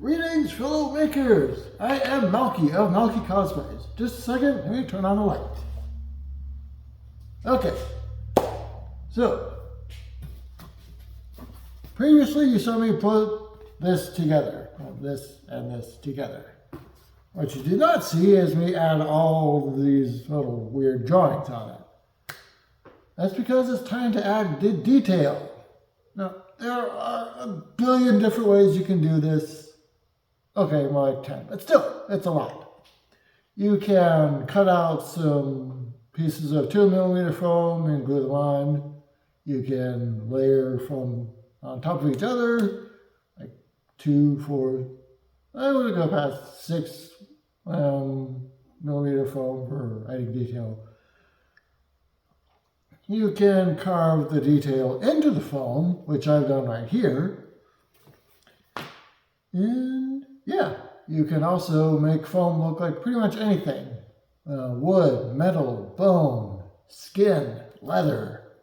Greetings, fellow makers! I am Malky of Malky Cosplays. Just a second, let me turn on the light. Okay, so previously you saw me put this together, this and this together. What you did not see is me add all these little weird drawings on it. That's because it's time to add detail. Now, there are a billion different ways you can do this. Okay, more like 10, but still, it's a lot. You can cut out some pieces of 2mm foam and glue them on. You can layer from on top of each other, like 2, 4, I would go past 6 millimeter foam for adding detail. You can carve the detail into the foam, which I've done right here. And yeah, you can also make foam look like pretty much anything. Wood, metal, bone, skin, leather.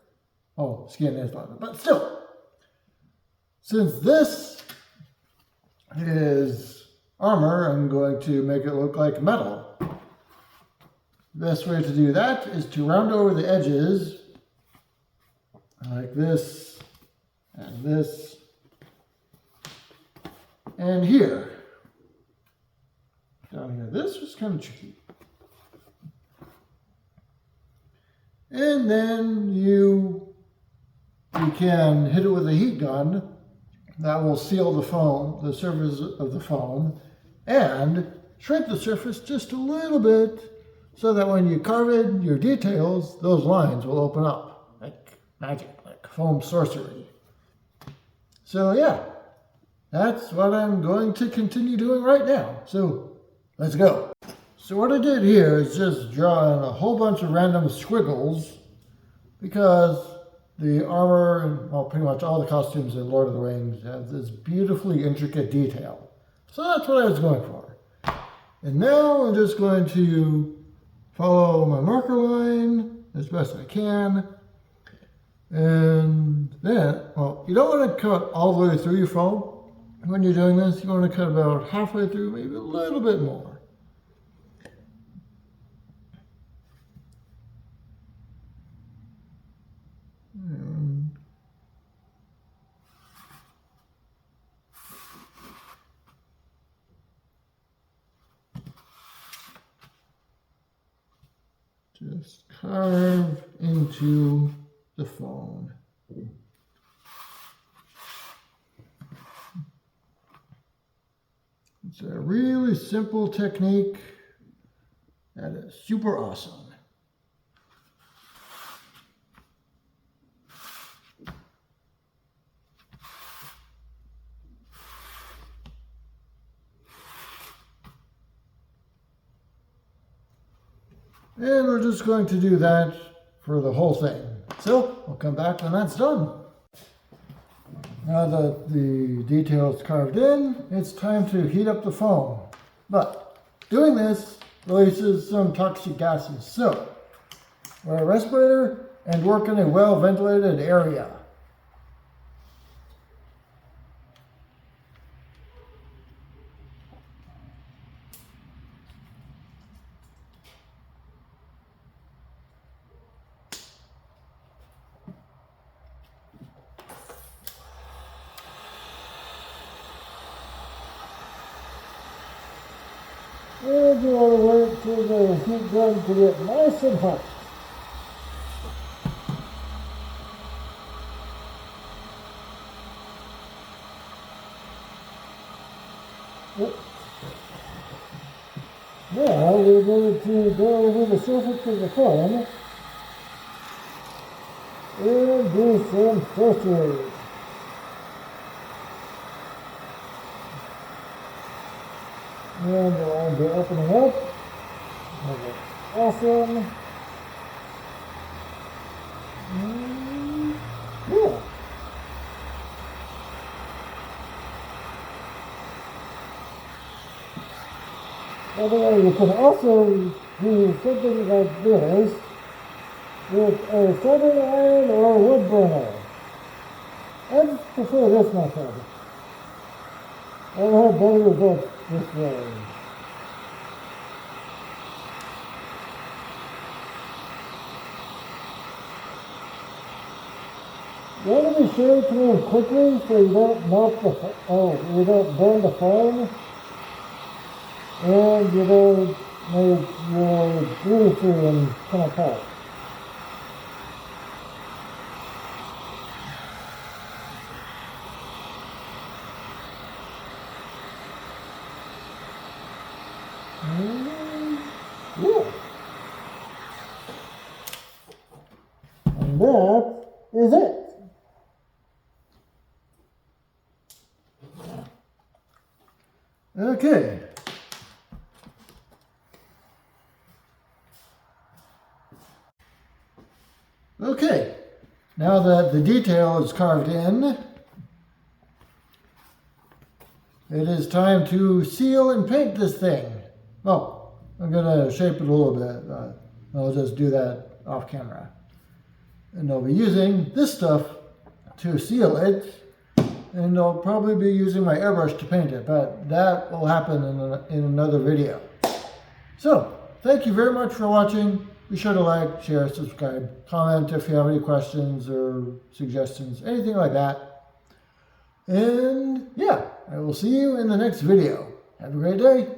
Oh, skin is leather, but still. Since this is armor, I'm going to make it look like metal. The best way to do that is to round over the edges like this, and here. Down here, this was kind of tricky. And then you can hit it with a heat gun. That will seal the foam, the surface of the foam, and shrink the surface just a little bit so that when you carve in your details, those lines will open up like magic, like foam sorcery. So yeah, that's what I'm going to continue doing right now. So let's go. So what I did here is just draw in a whole bunch of random squiggles because the armor and well, pretty much all the costumes in Lord of the Rings have this beautifully intricate detail. So that's what I was going for. And now I'm just going to follow my marker line as best I can. And then, well, you don't want to cut all the way through your foam. When you're doing this, you want to cut about halfway through, maybe a little bit more. Just carve into the foam. It's a really simple technique that is super awesome. And we're just going to do that for the whole thing. So we'll come back when that's done. Now that the detail is carved in, it's time to heat up the foam. But doing this releases some toxic gases. So wear a respirator and work in a well-ventilated area. And you want to wait for the heat gun to get nice and hot. Yep. Now we're going to go over the surface of the foam and do some sorcery. And I'll be opening up. That's awesome. Yeah. By the way, you can also do something like this with a soldering iron or a wood burner. I prefer this method. I'll have better results this way. You want to be sure to move quickly so you don't you don't burn the foam, and you don't make your glue serum come apart. Yeah. And that is it. Okay. Okay. Now that the detail is carved in, it is time to seal and paint this thing. Oh, I'm going to shape it a little bit. I'll just do that off camera. And I'll be using this stuff to seal it, and I'll probably be using my airbrush to paint it, but that will happen in another video. So, thank you very much for watching. Be sure to like, share, subscribe, comment if you have any questions or suggestions, anything like that. And yeah, I will see you in the next video. Have a great day.